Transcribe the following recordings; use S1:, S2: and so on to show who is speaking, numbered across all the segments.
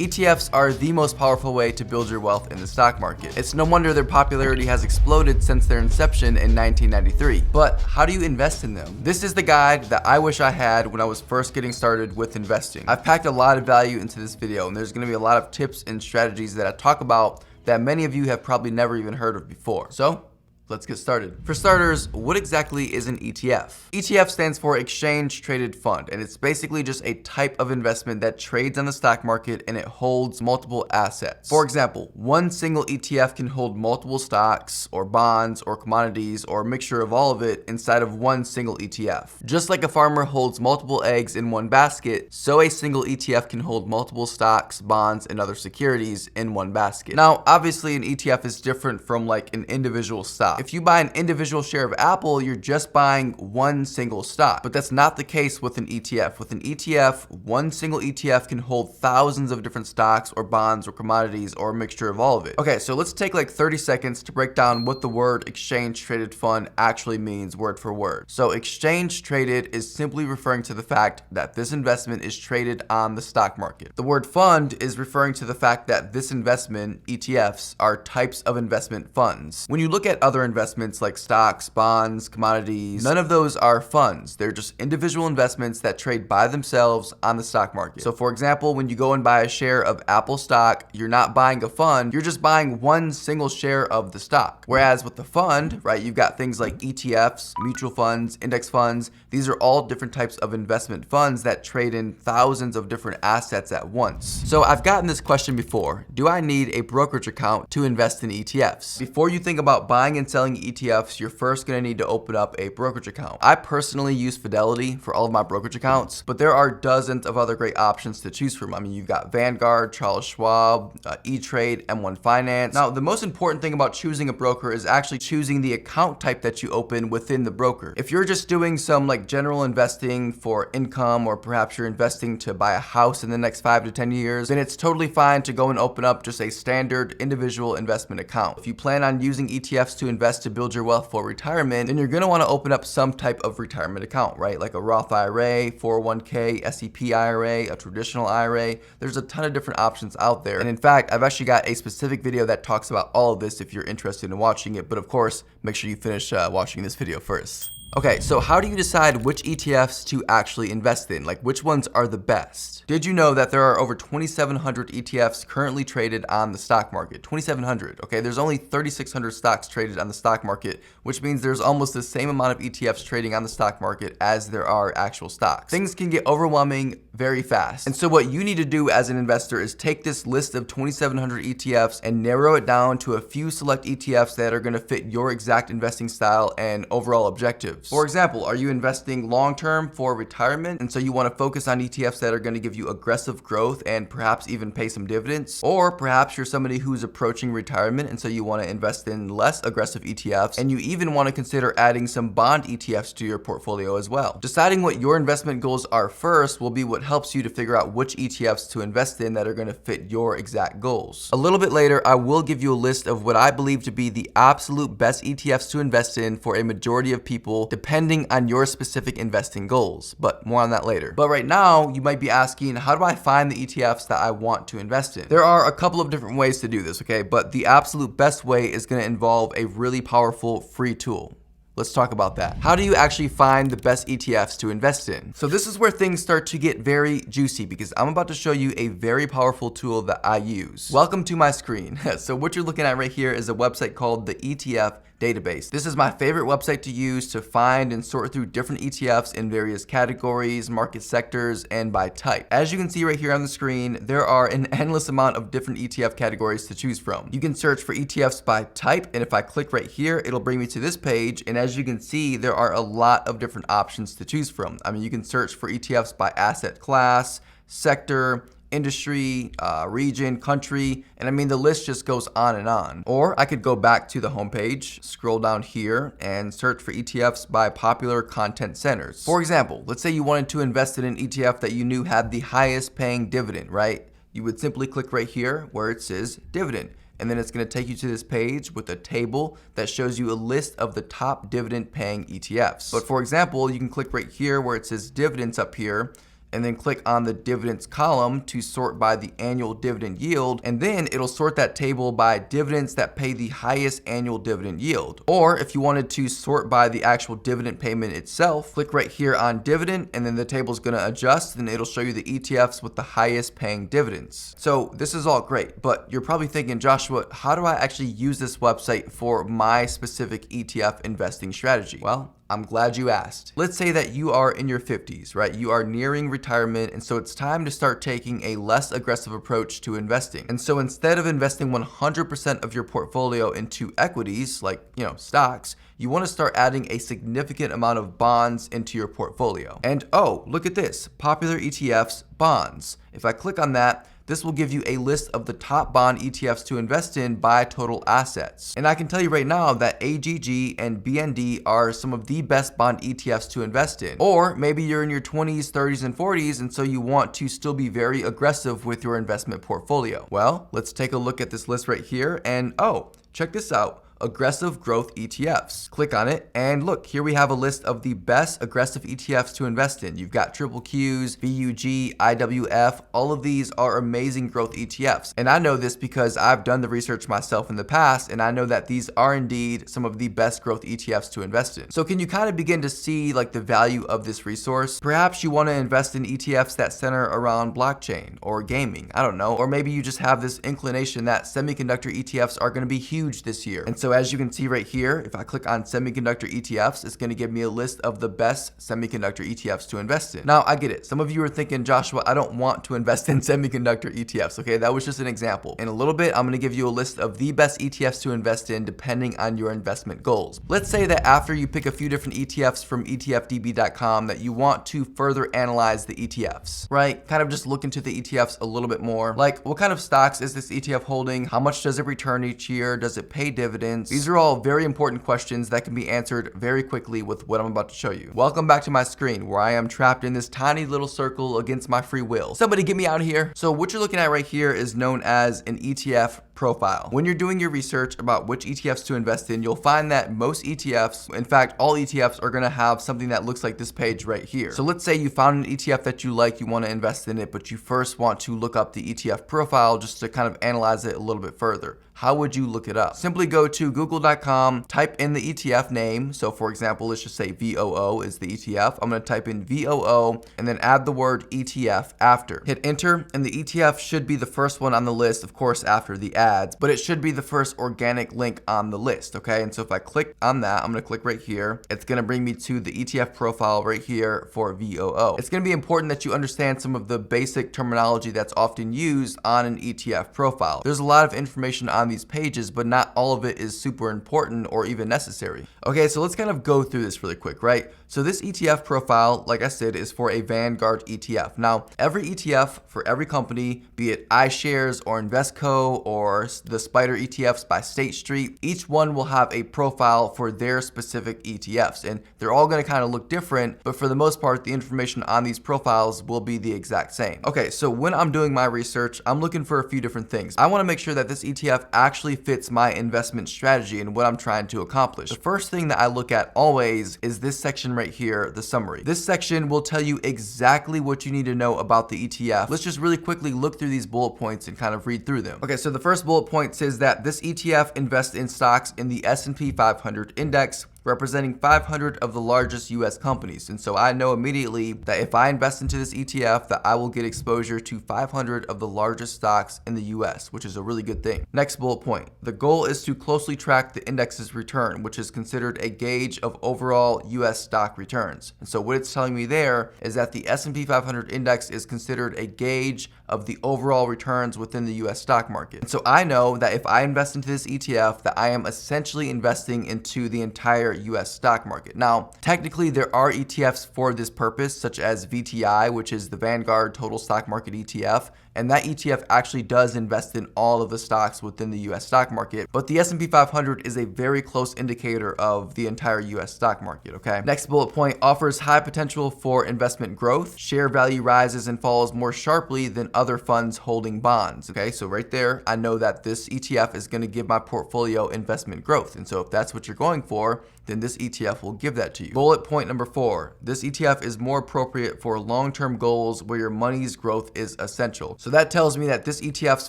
S1: ETFs are the most powerful way to build your wealth in the stock market. It's no wonder their popularity has exploded since their inception in 1993. But how do you invest in them? This is the guide that I wish I had when I was first getting started with investing. I've packed a lot of value into this video, and there's going to be a lot of tips and strategies that I talk about that many of you have probably never even heard of before. So let's get started. For starters, what exactly is an ETF? ETF stands for Exchange Traded Fund, and it's basically just a type of investment that trades on the stock market and it holds multiple assets. For example, one single ETF can hold multiple stocks or bonds or commodities or a mixture of all of it inside of one single ETF. Just like a farmer holds multiple eggs in one basket, so a single ETF can hold multiple stocks, bonds, and other securities in one basket. Now, obviously an ETF is different from like an individual stock. If you buy an individual share of Apple, you're just buying one single stock. But that's not the case with an ETF. With an ETF, one single ETF can hold thousands of different stocks or bonds or commodities or a mixture of all of it. Okay, so let's take like 30 seconds to break down what the word exchange traded fund actually means word for word. So exchange traded is simply referring to the fact that this investment is traded on the stock market. The word fund is referring to the fact that this investment, ETFs, are types of investment funds. When you look at other investments like stocks, bonds, commodities, none of those are funds. They're just individual investments that trade by themselves on the stock market. So for example, when you go and buy a share of Apple stock, you're not buying a fund, you're just buying one single share of the stock. Whereas with the fund, right, you've got things like ETFs, mutual funds, index funds. These are all different types of investment funds that trade in thousands of different assets at once. So I've gotten this question before. Do I need a brokerage account to invest in ETFs? Before you think about buying and selling ETFs, you're first going to need to open up a brokerage account. I personally use Fidelity for all of my brokerage accounts, but there are dozens of other great options to choose from. I mean, you've got Vanguard, Charles Schwab, E-Trade, M1 Finance. Now, the most important thing about choosing a broker is actually choosing the account type that you open within the broker. If you're just doing some like general investing for income, or perhaps you're investing to buy a house in the next 5 to 10 years, then it's totally fine to go and open up just a standard individual investment account. If you plan on using ETFs to invest to build your wealth for retirement, then you're going to want to open up some type of retirement account, right? Like a Roth IRA, 401k, SEP IRA, a traditional IRA. There's a ton of different options out there. And in fact, I've actually got a specific video that talks about all of this if you're interested in watching it. But of course, make sure you finish watching this video first. Okay, so how do you decide which ETFs to actually invest in? Like, which ones are the best? Did you know that there are over 2,700 ETFs currently traded on the stock market? 2,700, okay? There's only 3,600 stocks traded on the stock market, which means there's almost the same amount of ETFs trading on the stock market as there are actual stocks. Things can get overwhelming very fast. And so what you need to do as an investor is take this list of 2,700 ETFs and narrow it down to a few select ETFs that are gonna fit your exact investing style and overall objectives. For example, are you investing long-term for retirement, and so you want to focus on ETFs that are going to give you aggressive growth and perhaps even pay some dividends? Or perhaps you're somebody who's approaching retirement, and so you want to invest in less aggressive ETFs, and you even want to consider adding some bond ETFs to your portfolio as well. Deciding what your investment goals are first will be what helps you to figure out which ETFs to invest in that are going to fit your exact goals. A little bit later, I will give you a list of what I believe to be the absolute best ETFs to invest in for a majority of people, depending on your specific investing goals, but more on that later. But right now, you might be asking, how do I find the ETFs that I want to invest in? There are a couple of different ways to do this, okay? But the absolute best way is going to involve a really powerful free tool. Let's talk about that. How do you actually find the best ETFs to invest in? So this is where things start to get very juicy, because I'm about to show you a very powerful tool that I use. Welcome to my screen. So what you're looking at right here is a website called the ETF Database. This is my favorite website to use to find and sort through different ETFs in various categories, market sectors, and by type. As you can see right here on the screen, there are an endless amount of different ETF categories to choose from. You can search for ETFs by type, and if I click right here, it'll bring me to this page, and as you can see, there are a lot of different options to choose from. I mean, you can search for ETFs by asset class, sector, industry, region, country, and I mean the list just goes on and on. Or I could go back to the homepage, scroll down here, and search for ETFs by popular content centers. For example, let's say you wanted to invest in an ETF that you knew had the highest paying dividend, right? You would simply click right here where it says dividend. And then it's going to take you to this page with a table that shows you a list of the top dividend paying ETFs. But for example, you can click right here where it says dividends up here, and then click on the dividends column to sort by the annual dividend yield, and then it'll sort that table by dividends that pay the highest annual dividend yield. Or if you wanted to sort by the actual dividend payment itself, click right here on dividend, and then the table is going to adjust and it'll show you the ETFs with the highest paying dividends. So this is all great, but you're probably thinking, Joshua, how do I actually use this website for my specific ETF investing strategy? Well, I'm glad you asked. Let's say that you are in your 50s, right? You are nearing retirement, and so it's time to start taking a less aggressive approach to investing. And so instead of investing 100% of your portfolio into equities, like, stocks, you want to start adding a significant amount of bonds into your portfolio. And oh, look at this, popular ETFs, bonds. If I click on that, this will give you a list of the top bond ETFs to invest in by total assets. And I can tell you right now that AGG and BND are some of the best bond ETFs to invest in. Or maybe you're in your 20s, 30s, and 40s, and so you want to still be very aggressive with your investment portfolio. Well, let's take a look at this list right here, and oh, check this out. Aggressive growth ETFs. Click on it, and look, here we have a list of the best aggressive ETFs to invest in. You've got triple Qs, VUG, IWF. All of these are amazing growth ETFs. And I know this because I've done the research myself in the past, and I know that these are indeed some of the best growth ETFs to invest in. So can you kind of begin to see like the value of this resource? Perhaps you want to invest in ETFs that center around blockchain or gaming. I don't know. Or maybe you just have this inclination that semiconductor ETFs are going to be huge this year. And so as you can see right here, if I click on semiconductor ETFs, it's going to give me a list of the best semiconductor ETFs to invest in. Now, I get it. Some of you are thinking, Joshua, I don't want to invest in semiconductor ETFs. Okay, that was just an example. In a little bit, I'm going to give you a list of the best ETFs to invest in depending on your investment goals. Let's say that after you pick a few different ETFs from etfdb.com that you want to further analyze the ETFs, right? Kind of just look into the ETFs a little bit more. Like, what kind of stocks is this ETF holding? How much does it return each year? Does it pay dividends? These are all very important questions that can be answered very quickly with what I'm about to show you. Welcome back to my screen where I am trapped in this tiny little circle against my free will. Somebody get me out of here. So what you're looking at right here is known as an ETF profile. When you're doing your research about which ETFs to invest in, you'll find that most ETFs, in fact, all ETFs are going to have something that looks like this page right here. So let's say you found an ETF that you like, you want to invest in it, but you first want to look up the ETF profile just to kind of analyze it a little bit further. How would you look it up? Simply go to google.com, type in the ETF name. So for example, let's just say VOO is the ETF. I'm going to type in VOO and then add the word ETF after. Hit enter, and the ETF should be the first one on the list, of course, after the ads, but it should be the first organic link on the list, okay? And so if I click on that, I'm going to click right here. It's going to bring me to the ETF profile right here for VOO. It's going to be important that you understand some of the basic terminology that's often used on an ETF profile. There's a lot of information on these pages, but not all of it is super important or even necessary. Okay, so let's kind of go through this really quick, right? So this ETF profile, like I said, is for a Vanguard ETF. Now, every ETF for every company, be it iShares or Investco or the Spider ETFs by State Street, each one will have a profile for their specific ETFs, and they're all going to kind of look different, but for the most part, the information on these profiles will be the exact same. Okay, so when I'm doing my research, I'm looking for a few different things. I want to make sure that this ETF actually fits my investment strategy and what I'm trying to accomplish. The first thing that I look at always is this section right here, the summary. This section will tell you exactly what you need to know about the ETF. Let's just really quickly look through these bullet points and kind of read through them. Okay, so the first bullet point says that this ETF invests in stocks in the S&P 500 index, representing 500 of the largest US companies. And so I know immediately that if I invest into this ETF that I will get exposure to 500 of the largest stocks in the US, which is a really good thing. Next bullet point. The goal is to closely track the index's return, which is considered a gauge of overall US stock returns. And so what it's telling me there is that the S&P 500 index is considered a gauge of the overall returns within the US stock market. And so I know that if I invest into this ETF that I am essentially investing into the entire US stock market. Now, technically there are ETFs for this purpose, such as VTI, which is the Vanguard Total Stock Market ETF, and that ETF actually does invest in all of the stocks within the US stock market, but the S&P 500 is a very close indicator of the entire US stock market, okay? Next bullet point, offers high potential for investment growth. Share value rises and falls more sharply than other funds holding bonds, okay? So right there, I know that this ETF is going to give my portfolio investment growth, and so if that's what you're going for, then this ETF will give that to you. Bullet point number 4, this ETF is more appropriate for long-term goals where your money's growth is essential. So that tells me that this ETF's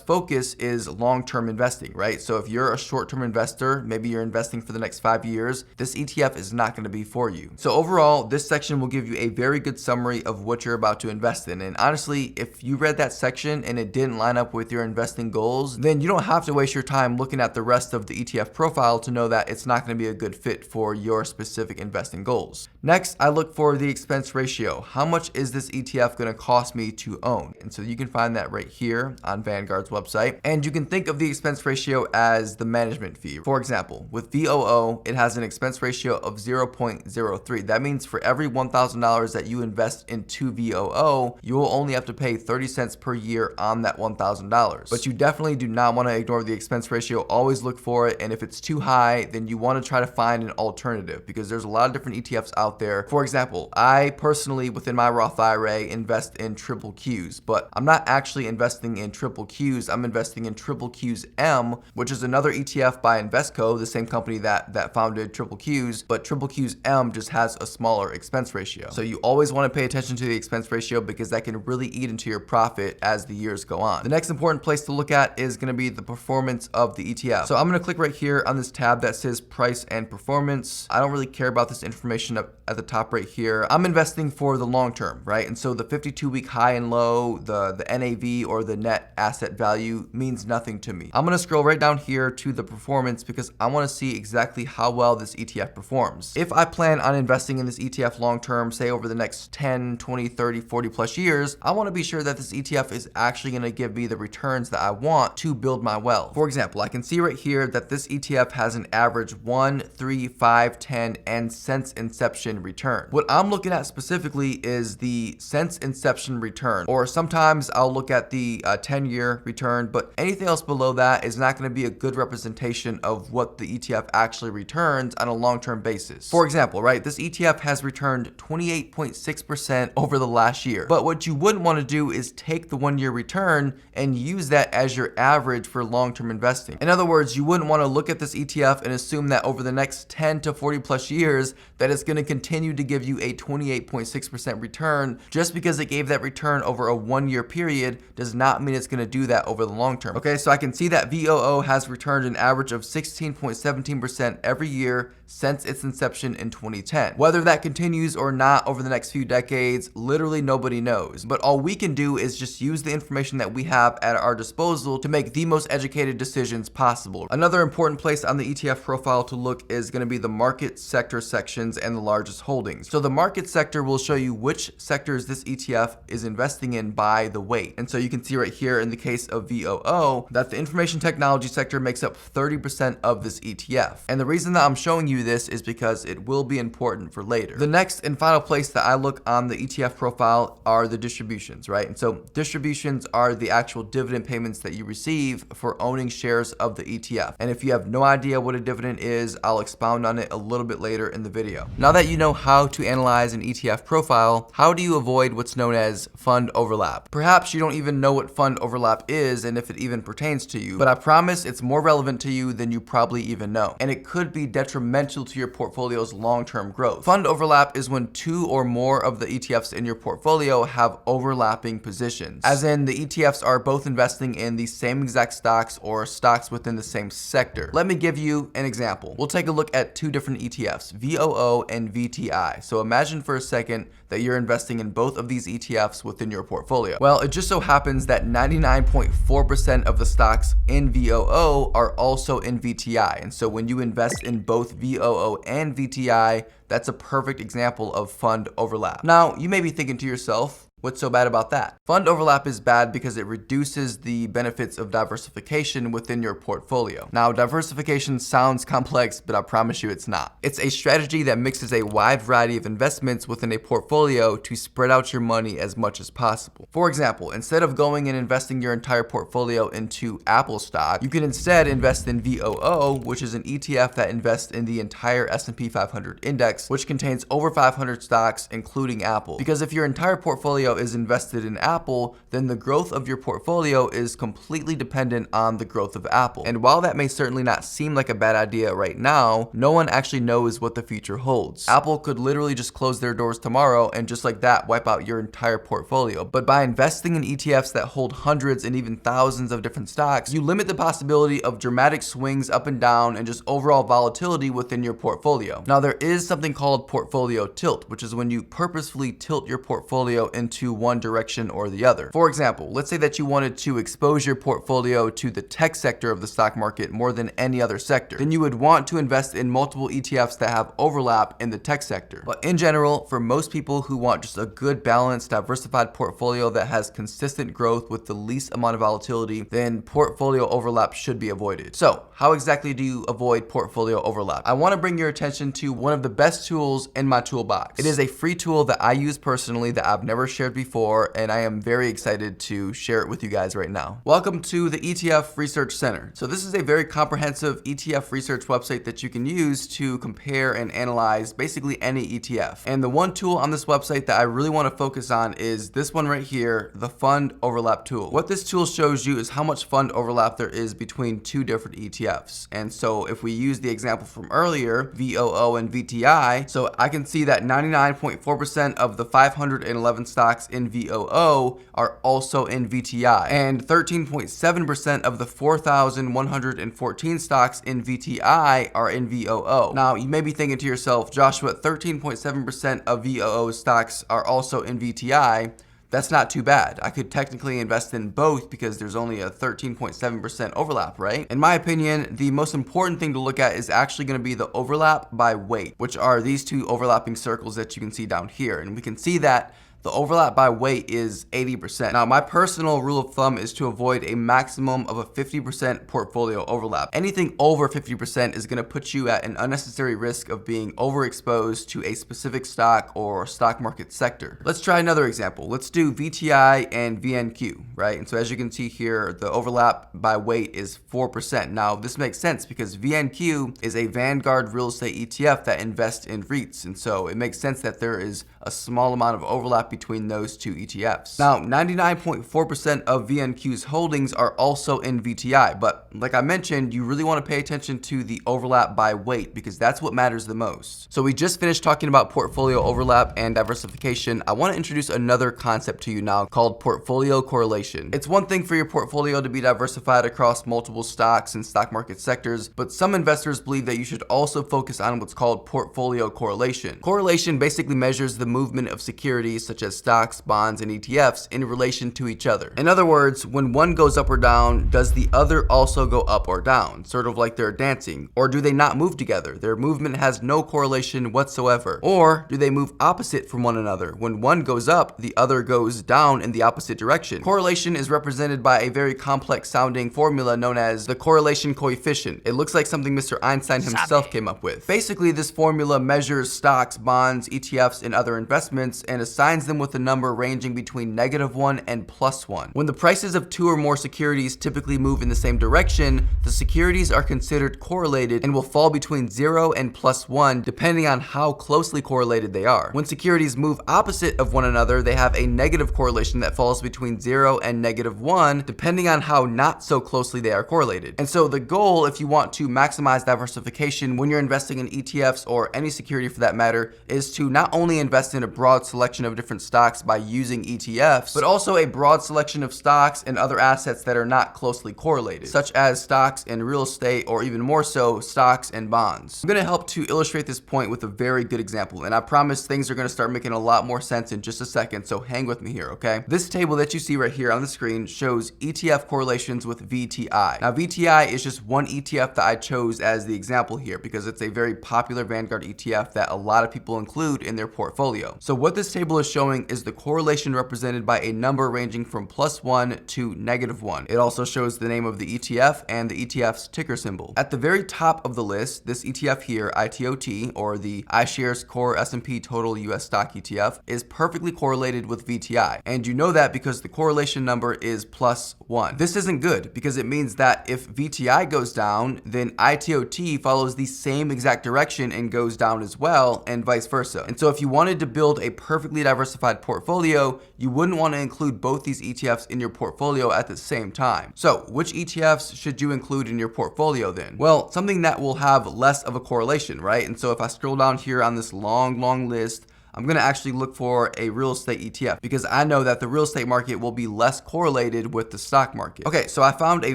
S1: focus is long-term investing, right? So if you're a short-term investor, maybe you're investing for the next 5 years, this ETF is not going to be for you. So overall, this section will give you a very good summary of what you're about to invest in. And honestly, if you read that section and it didn't line up with your investing goals, then you don't have to waste your time looking at the rest of the ETF profile to know that it's not going to be a good fit for your specific investing goals. Next, I look for the expense ratio. How much is this ETF going to cost me to own? And so you can find that right here on Vanguard's website. And you can think of the expense ratio as the management fee. For example, with VOO, it has an expense ratio of 0.03. That means for every $1,000 that you invest into VOO, you will only have to pay 30 cents per year on that $1,000. But you definitely do not want to ignore the expense ratio. Always look for it. And if it's too high, then you want to try to find an alternative, because there's a lot of different ETFs out there. For example, I personally, within my Roth IRA, invest in triple Qs, but I'm not actually investing in triple Qs. I'm investing in triple Qs M, which is another ETF by Invesco, the same company that founded triple Qs, but triple Qs M just has a smaller expense ratio. So you always want to pay attention to the expense ratio, because that can really eat into your profit as the years go on. The next important place to look at is going to be the performance of the ETF. So I'm going to click right here on this tab that says price and performance. I don't really care about this information up at the top right here. I'm investing for the long term, right? And so the 52-week high and low, the NAV or the net asset value means nothing to me. I'm going to scroll right down here to the performance, because I want to see exactly how well this ETF performs. If I plan on investing in this ETF long term, say over the next 10, 20, 30, 40 plus years, I want to be sure that this ETF is actually going to give me the returns that I want to build my wealth. For example, I can see right here that this ETF has an average 1, 3, 5, 10, and since inception return. What I'm looking at specifically is the since inception return, or sometimes I'll look at the 10-year return, but anything else below that is not going to be a good representation of what the ETF actually returns on a long-term basis. For example, right, this ETF has returned 28.6% over the last year, but what you wouldn't want to do is take the 1-year return and use that as your average for long-term investing. In other words, you wouldn't want to look at this ETF and assume that over the next 10 to 40 plus years that it's going to continue to give you a 28.6% return. Just because it gave that return over a 1-year period does not mean it's going to do that over the long term. Okay, so I can see that VOO has returned an average of 16.17% every year since its inception in 2010. Whether that continues or not over the next few decades, literally nobody knows. But all we can do is just use the information that we have at our disposal to make the most educated decisions possible. Another important place on the ETF profile to look is going to be the market sector sections and the largest holdings. So the market sector will show you which sectors this ETF is investing in by the weight. And so you can see right here in the case of VOO that the information technology sector makes up 30% of this ETF. And the reason that I'm showing you this is because it will be important for later. The next and final place that I look on the ETF profile are the distributions, right? And so distributions are the actual dividend payments that you receive for owning shares of the ETF. And if you have no idea what a dividend is, I'll expound on it a little bit later in the video. Now that you know how to analyze an ETF profile, how do you avoid what's known as fund overlap? Perhaps you don't even know what fund overlap is and if it even pertains to you, but I promise it's more relevant to you than you probably even know. And it could be detrimental to your portfolio's long-term growth. Fund overlap is when 2 or more of the ETFs in your portfolio have overlapping positions. As in, the ETFs are both investing in the same exact stocks or stocks within the same sector. Let me give you an example. We'll take a look at 2 different ETFs, VOO and VTI. So imagine for a second that you're investing in both of these ETFs within your portfolio. Well, it just so happens that 99.4% of the stocks in VOO are also in VTI. And so when you invest in both VOO and VTI, that's a perfect example of fund overlap. Now, you may be thinking to yourself, What's so bad about that? Fund overlap is bad because it reduces the benefits of diversification within your portfolio. Now, diversification sounds complex, but I promise you it's not. It's a strategy that mixes a wide variety of investments within a portfolio to spread out your money as much as possible. For example, instead of going and investing your entire portfolio into Apple stock, you can instead invest in VOO, which is an ETF that invests in the entire S&P 500 index, which contains over 500 stocks, including Apple. Because if your entire portfolio is invested in Apple, then the growth of your portfolio is completely dependent on the growth of Apple. And while that may certainly not seem like a bad idea right now, no one actually knows what the future holds. Apple could literally just close their doors tomorrow and just like that wipe out your entire portfolio. But by investing in ETFs that hold hundreds and even thousands of different stocks, you limit the possibility of dramatic swings up and down and just overall volatility within your portfolio. Now, there is something called portfolio tilt, which is when you purposefully tilt your portfolio into one direction or the other. For example, let's say that you wanted to expose your portfolio to the tech sector of the stock market more than any other sector. Then you would want to invest in multiple ETFs that have overlap in the tech sector. But in general, for most people who want just a good balanced, diversified portfolio that has consistent growth with the least amount of volatility, then portfolio overlap should be avoided. So, how exactly do you avoid portfolio overlap? I want to bring your attention to one of the best tools in my toolbox. It is a free tool that I use personally that I've never shared before, and I am very excited to share it with you guys right now. Welcome to the ETF Research Center. So this is a very comprehensive ETF research website that you can use to compare and analyze basically any ETF. And the one tool on this website that I really want to focus on is this one right here, the fund overlap tool. What this tool shows you is how much fund overlap there is between two different ETFs. And so if we use the example from earlier, VOO and VTI, so I can see that 99.4% of the 511 stocks in VOO are also in VTI, and 13.7% of the 4,114 stocks in VTI are in VOO. Now, you may be thinking to yourself, Joshua, 13.7% of VOO stocks are also in VTI. That's not too bad. I could technically invest in both because there's only a 13.7% overlap, right? In my opinion, the most important thing to look at is actually going to be the overlap by weight, which are these two overlapping circles that you can see down here. And we can see that the overlap by weight is 80%. Now, my personal rule of thumb is to avoid a maximum of a 50% portfolio overlap. Anything over 50% is gonna put you at an unnecessary risk of being overexposed to a specific stock or stock market sector. Let's try another example. Let's do VTI and VNQ, right? And so as you can see here, the overlap by weight is 4%. Now, this makes sense because VNQ is a Vanguard real estate ETF that invests in REITs. And so it makes sense that there is a small amount of overlap between those two ETFs. Now, 99.4% of VNQ's holdings are also in VTI, but like I mentioned, you really want to pay attention to the overlap by weight because that's what matters the most. So we just finished talking about portfolio overlap and diversification. I want to introduce another concept to you now called portfolio correlation. It's one thing for your portfolio to be diversified across multiple stocks and stock market sectors, but some investors believe that you should also focus on what's called portfolio correlation. Correlation basically measures the movement of securities such as stocks, bonds, and ETFs in relation to each other. In other words, when one goes up or down, does the other also go up or down? Sort of like they're dancing. Or do they not move together? Their movement has no correlation whatsoever. Or do they move opposite from one another? When one goes up, the other goes down in the opposite direction. Correlation is represented by a very complex sounding formula known as the correlation coefficient. It looks like something Mr. Einstein himself came up with. Basically, this formula measures stocks, bonds, ETFs, and other investments and assigns them with a number ranging between -1 and +1. When the prices of two or more securities typically move in the same direction, the securities are considered correlated and will fall between 0 and +1 depending on how closely correlated they are. When securities move opposite of one another, they have a negative correlation that falls between 0 and -1 depending on how not so closely they are correlated. And so the goal, if you want to maximize diversification when you're investing in ETFs or any security for that matter, is to not only invest in a broad selection of different stocks by using ETFs, but also a broad selection of stocks and other assets that are not closely correlated, such as stocks and real estate, or even more so, stocks and bonds. I'm going to help to illustrate this point with a very good example, and I promise things are going to start making a lot more sense in just a second, so hang with me here, okay? This table that you see right here on the screen shows ETF correlations with VTI. Now, VTI is just one ETF that I chose as the example here because it's a very popular Vanguard ETF that a lot of people include in their portfolio. So what this table is showing showing is the correlation represented by a number ranging from +1 to -1. It also shows the name of the ETF and the ETF's ticker symbol. At the very top of the list, this ETF here, ITOT, or the iShares Core S&P Total US Stock ETF, is perfectly correlated with VTI. And you know that because the correlation number is +1. This isn't good because it means that if VTI goes down, then ITOT follows the same exact direction and goes down as well, and vice versa. And so if you wanted to build a perfectly diversified portfolio, you wouldn't want to include both these ETFs in your portfolio at the same time. So which ETFs should you include in your portfolio then? Well, something that will have less of a correlation, right? And so if I scroll down here on this long list, I'm going to actually look for a real estate ETF because I know that the real estate market will be less correlated with the stock market. Okay, so I found a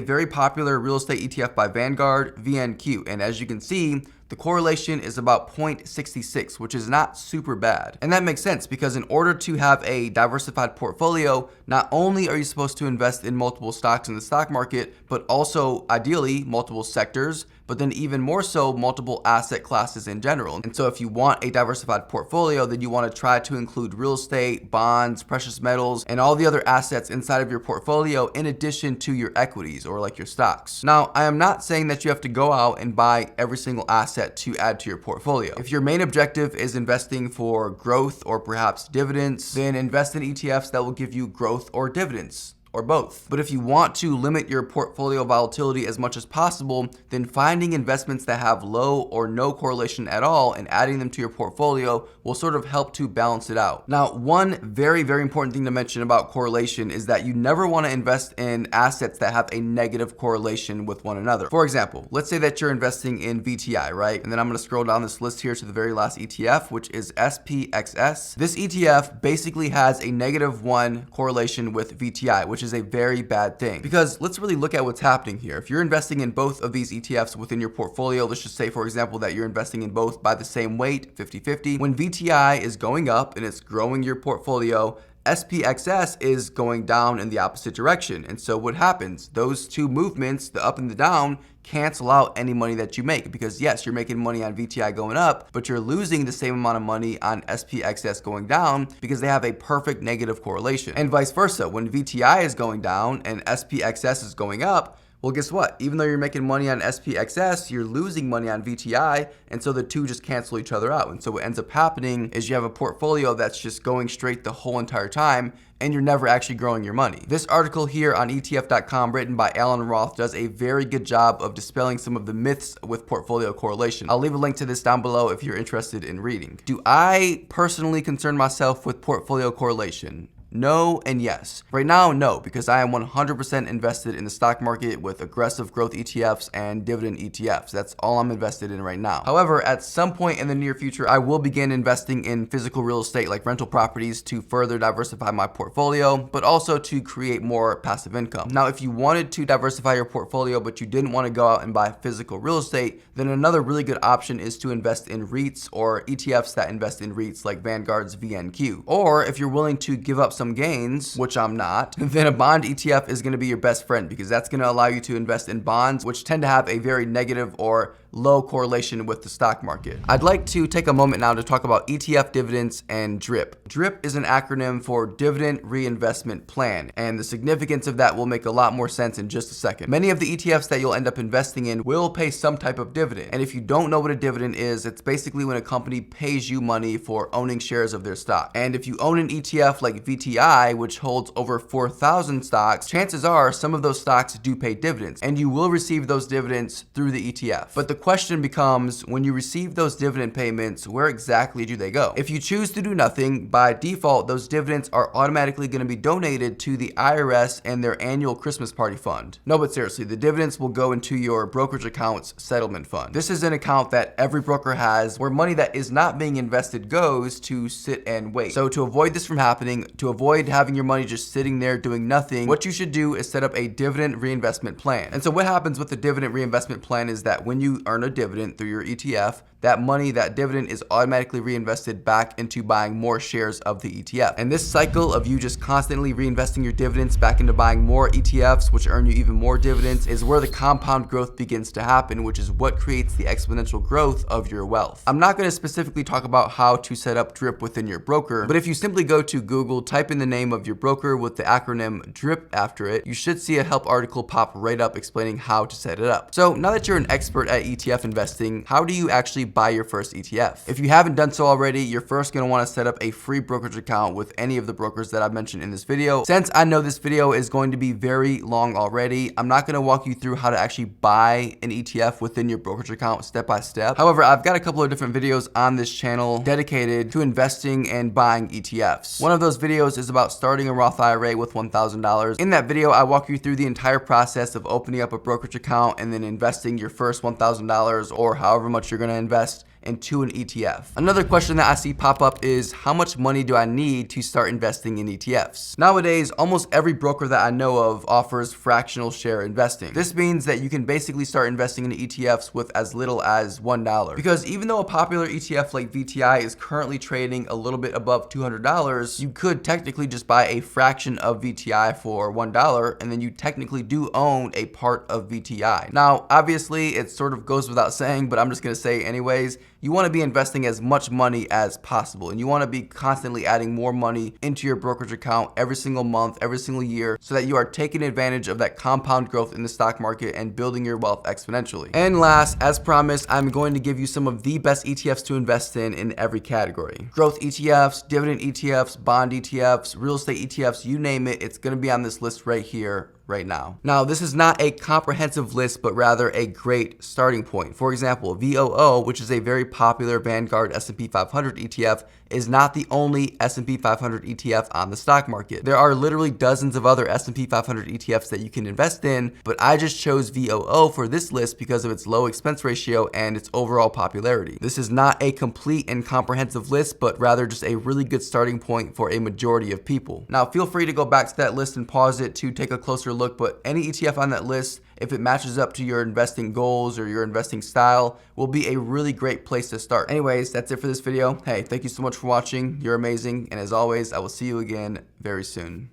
S1: very popular real estate ETF by Vanguard, VNQ, and as you can see, the correlation is about 0.66, which is not super bad. And that makes sense because in order to have a diversified portfolio, not only are you supposed to invest in multiple stocks in the stock market, but also ideally multiple sectors, but then even more so multiple asset classes in general. And so if you want a diversified portfolio, then you want to try to include real estate, bonds, precious metals, and all the other assets inside of your portfolio in addition to your equities or like your stocks. Now, I am not saying that you have to go out and buy every single asset to add to your portfolio. If your main objective is investing for growth or perhaps dividends, then invest in ETFs that will give you growth or dividends, or both. But if you want to limit your portfolio volatility as much as possible, then finding investments that have low or no correlation at all and adding them to your portfolio will sort of help to balance it out. Now, one very important thing to mention about correlation is that you never want to invest in assets that have a negative correlation with one another. For example, let's say that you're investing in VTI, right? And then I'm going to scroll down this list here to the very last ETF, which is SPXS. This ETF basically has a -1 correlation with VTI, which is a very bad thing because let's really look at what's happening here. If you're investing in both of these ETFs within your portfolio, let's just say, for example, that you're investing in both by the same weight, 50-50. When VTI is going up and it's growing your portfolio, SPXS is going down in the opposite direction. And so what happens? Those two movements, the up and the down, cancel out any money that you make because yes, you're making money on VTI going up, but you're losing the same amount of money on SPXS going down because they have a perfect negative correlation. And vice versa, when VTI is going down and SPXS is going up, well, guess what? Even though you're making money on SPXS, you're losing money on VTI, and so the two just cancel each other out. And so what ends up happening is you have a portfolio that's just going straight the whole entire time, and you're never actually growing your money. This article here on ETF.com written by Alan Roth does a very good job of dispelling some of the myths with portfolio correlation. I'll leave a link to this down below if you're interested in reading. Do I personally concern myself with portfolio correlation? No and yes. Right now, no, because I am 100% invested in the stock market with aggressive growth ETFs and dividend ETFs. That's all I'm invested in right now. However, at some point in the near future, I will begin investing in physical real estate like rental properties to further diversify my portfolio, but also to create more passive income. Now, if you wanted to diversify your portfolio, but you didn't want to go out and buy physical real estate, then another really good option is to invest in REITs or ETFs that invest in REITs like Vanguard's VNQ. Or if you're willing to give up some gains, which I'm not, then a bond ETF is going to be your best friend because that's going to allow you to invest in bonds, which tend to have a very negative or low correlation with the stock market. I'd like to take a moment now to talk about ETF dividends and DRIP. DRIP is an acronym for Dividend Reinvestment Plan, and the significance of that will make a lot more sense in just a second. Many of the ETFs that you'll end up investing in will pay some type of dividend, and if you don't know what a dividend is, it's basically when a company pays you money for owning shares of their stock. And if you own an ETF like VTI, which holds over 4,000 stocks, chances are some of those stocks do pay dividends, and you will receive those dividends through the ETF. But the question becomes, when you receive those dividend payments, where exactly do they go? If you choose to do nothing, by default, those dividends are automatically going to be donated to the IRS and their annual Christmas party fund. No, but seriously, the dividends will go into your brokerage account's settlement fund. This is an account that every broker has where money that is not being invested goes to sit and wait. So to avoid this from happening, to avoid having your money just sitting there doing nothing, what you should do is set up a dividend reinvestment plan. And so what happens with the dividend reinvestment plan is that when you earn a dividend through your ETF, that money, that dividend is automatically reinvested back into buying more shares of the ETF. And this cycle of you just constantly reinvesting your dividends back into buying more ETFs, which earn you even more dividends, is where the compound growth begins to happen, which is what creates the exponential growth of your wealth. I'm not going to specifically talk about how to set up DRIP within your broker, but if you simply go to Google, type in the name of your broker with the acronym DRIP after it, you should see a help article pop right up explaining how to set it up. So now that you're an expert at ETF investing, how do you actually buy your first ETF? If you haven't done so already, you're first going to want to set up a free brokerage account with any of the brokers that I've mentioned in this video. Since I know this video is going to be very long already, I'm not going to walk you through how to actually buy an ETF within your brokerage account step by step. However, I've got a couple of different videos on this channel dedicated to investing and buying ETFs. One of those videos is about starting a Roth IRA with $1,000. In that video, I walk you through the entire process of opening up a brokerage account and then investing your first $1,000 or however much you're going to invest into an ETF. Another question that I see pop up is, how much money do I need to start investing in ETFs? Nowadays, almost every broker that I know of offers fractional share investing. This means that you can basically start investing in ETFs with as little as $1. Because even though a popular ETF like VTI is currently trading a little bit above $200, you could technically just buy a fraction of VTI for $1, and then you technically do own a part of VTI. Now, obviously, it sort of goes without saying, but I'm just gonna say anyways, you want to be investing as much money as possible, and you want to be constantly adding more money into your brokerage account every single month, every single year, so that you are taking advantage of that compound growth in the stock market and building your wealth exponentially. And last, as promised, I'm going to give you some of the best ETFs to invest in every category. Growth ETFs, dividend ETFs, bond ETFs, real estate ETFs, you name it, it's going to be on this list right here right now. Now, this is not a comprehensive list, but rather a great starting point. For example, VOO, which is a very popular Vanguard S&P 500 ETF, is not the only S&P 500 ETF on the stock market. There are literally dozens of other S&P 500 ETFs that you can invest in, but I just chose VOO for this list because of its low expense ratio and its overall popularity. This is not a complete and comprehensive list, but rather just a really good starting point for a majority of people. Now, feel free to go back to that list and pause it to take a closer look, but any ETF on that list, if it matches up to your investing goals or your investing style, will be a really great place to start. Anyways, that's it for this video. Hey, thank you so much for watching. You're amazing. And as always, I will see you again very soon.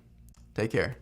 S1: Take care.